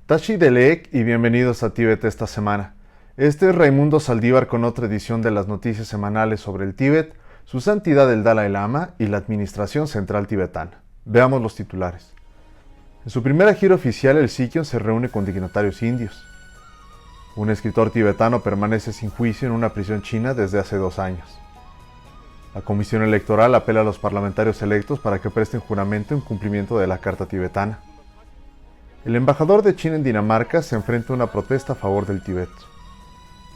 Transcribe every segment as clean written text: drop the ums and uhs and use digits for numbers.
Tashi Delek y bienvenidos a Tíbet esta semana. Este es Raimundo Saldívar con otra edición de las noticias semanales sobre el Tíbet, su santidad el Dalai Lama y la Administración Central Tibetana. Veamos los titulares. En su primera gira oficial, el Sikhion se reúne con dignatarios indios. Un escritor tibetano permanece sin juicio en una prisión china desde hace 2 años. La Comisión Electoral apela a los parlamentarios electos para que presten juramento en cumplimiento de la Carta Tibetana. El embajador de China en Dinamarca se enfrenta a una protesta a favor del Tíbet.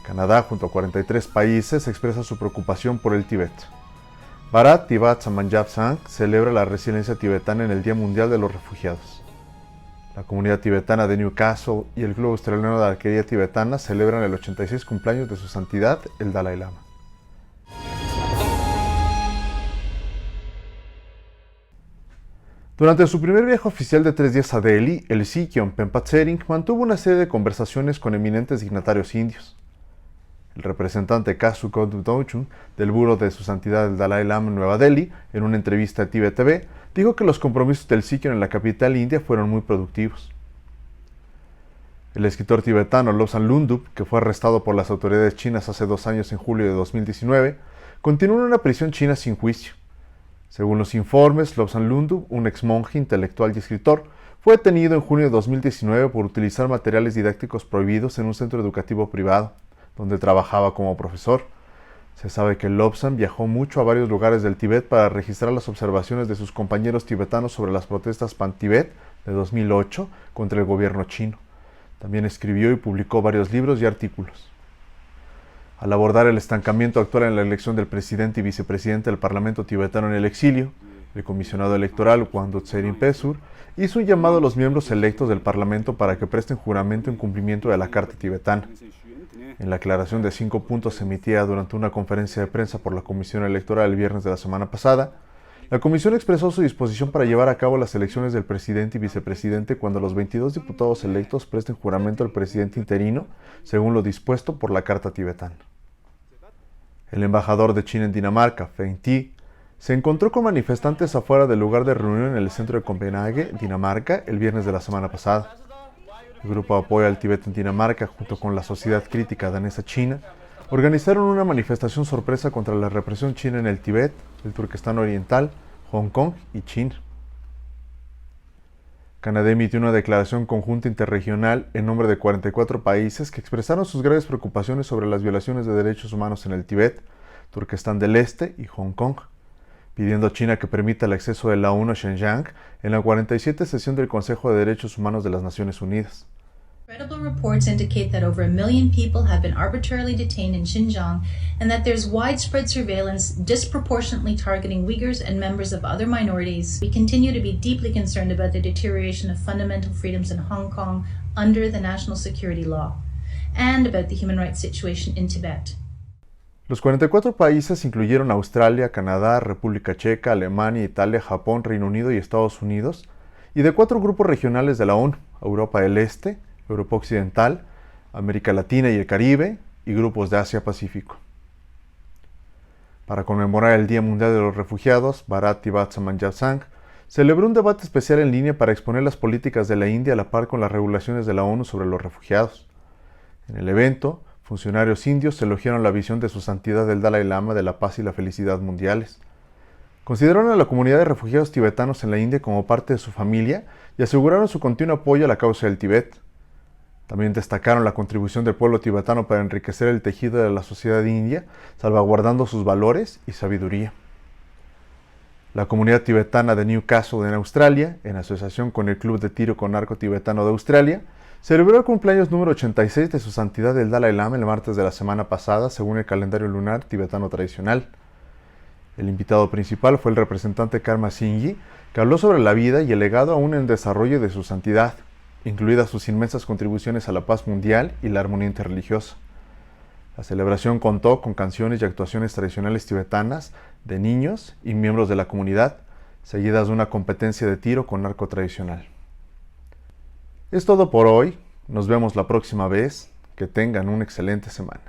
Canadá, junto a 43 países, expresa su preocupación por el Tíbet. Bharat Tibat Samanjab Sangh celebra la resiliencia tibetana en el Día Mundial de los Refugiados. La comunidad tibetana de Newcastle y el Club Australiano de Arquería Tibetana celebran el 86 cumpleaños de su santidad, el Dalai Lama. Durante su primer viaje oficial de 3 días a Delhi, el Sikhion Pempa Tsering mantuvo una serie de conversaciones con eminentes dignatarios indios. El representante Kasu Kodudouchun del Buró de Su Santidad el Dalai Lama en Nueva Delhi, en una entrevista a Tibet TV, dijo que los compromisos del Sikhion en la capital india fueron muy productivos. El escritor tibetano Lobsang Lungdup, que fue arrestado por las autoridades chinas hace 2 años en julio de 2019, continúa en una prisión china sin juicio. Según los informes, Lobsang Lungdup, un exmonje intelectual y escritor, fue detenido en junio de 2019 por utilizar materiales didácticos prohibidos en un centro educativo privado, donde trabajaba como profesor. Se sabe que Lobsang viajó mucho a varios lugares del Tíbet para registrar las observaciones de sus compañeros tibetanos sobre las protestas pan-Tibet de 2008 contra el gobierno chino. También escribió y publicó varios libros y artículos. Al abordar el estancamiento actual en la elección del presidente y vicepresidente del Parlamento tibetano en el exilio, el comisionado electoral Wangdo Tserin Pesur hizo un llamado a los miembros electos del Parlamento para que presten juramento en cumplimiento de la Carta Tibetana. En la aclaración de 5 puntos emitida durante una conferencia de prensa por la Comisión Electoral el viernes de la semana pasada, la Comisión expresó su disposición para llevar a cabo las elecciones del presidente y vicepresidente cuando los 22 diputados electos presten juramento al presidente interino, según lo dispuesto por la Carta Tibetana. El embajador de China en Dinamarca, Feng Ti, se encontró con manifestantes afuera del lugar de reunión en el centro de Copenhague, Dinamarca, el viernes de la semana pasada. El grupo de apoyo al Tíbet en Dinamarca, junto con la Sociedad Crítica Danesa China, organizaron una manifestación sorpresa contra la represión china en el Tíbet, el Turquestán Oriental, Hong Kong y China. Canadá emitió una declaración conjunta interregional en nombre de 44 países que expresaron sus graves preocupaciones sobre las violaciones de derechos humanos en el Tíbet, Turquestán del Este y Hong Kong, pidiendo a China que permita el acceso de la ONU a Xinjiang en la 47 sesión del Consejo de Derechos Humanos de las Naciones Unidas. Credible reports indicate that over 1 million people have been arbitrarily detained in Xinjiang and that there's widespread surveillance disproportionately targeting Uyghurs and members of other minorities. We continue to be deeply concerned about the deterioration of fundamental freedoms in Hong Kong under the national security law and about the human rights situation in Tibet. Los 44 países incluyeron Australia, Canadá, República Checa, Alemania, Italia, Japón, Reino Unido y Estados Unidos, y de 4 grupos regionales de la ONU, Europa del Este, Europa Occidental, América Latina y el Caribe, y grupos de Asia-Pacífico. Para conmemorar el Día Mundial de los Refugiados, Bharat Tibat Samanjab Sangh celebró un debate especial en línea para exponer las políticas de la India a la par con las regulaciones de la ONU sobre los refugiados. En el evento, funcionarios indios elogiaron la visión de su santidad el Dalai Lama de la paz y la felicidad mundiales. Consideraron a la comunidad de refugiados tibetanos en la India como parte de su familia y aseguraron su continuo apoyo a la causa del Tíbet. También destacaron la contribución del pueblo tibetano para enriquecer el tejido de la sociedad india, salvaguardando sus valores y sabiduría. La comunidad tibetana de Newcastle en Australia, en asociación con el Club de Tiro con Arco Tibetano de Australia, celebró el cumpleaños número 86 de su santidad el Dalai Lama el martes de la semana pasada, según el calendario lunar tibetano tradicional. El invitado principal fue el representante Karma Singhi, que habló sobre la vida y el legado aún en desarrollo de su santidad, incluidas sus inmensas contribuciones a la paz mundial y la armonía interreligiosa. La celebración contó con canciones y actuaciones tradicionales tibetanas de niños y miembros de la comunidad, seguidas de una competencia de tiro con arco tradicional. Es todo por hoy, nos vemos la próxima vez, que tengan una excelente semana.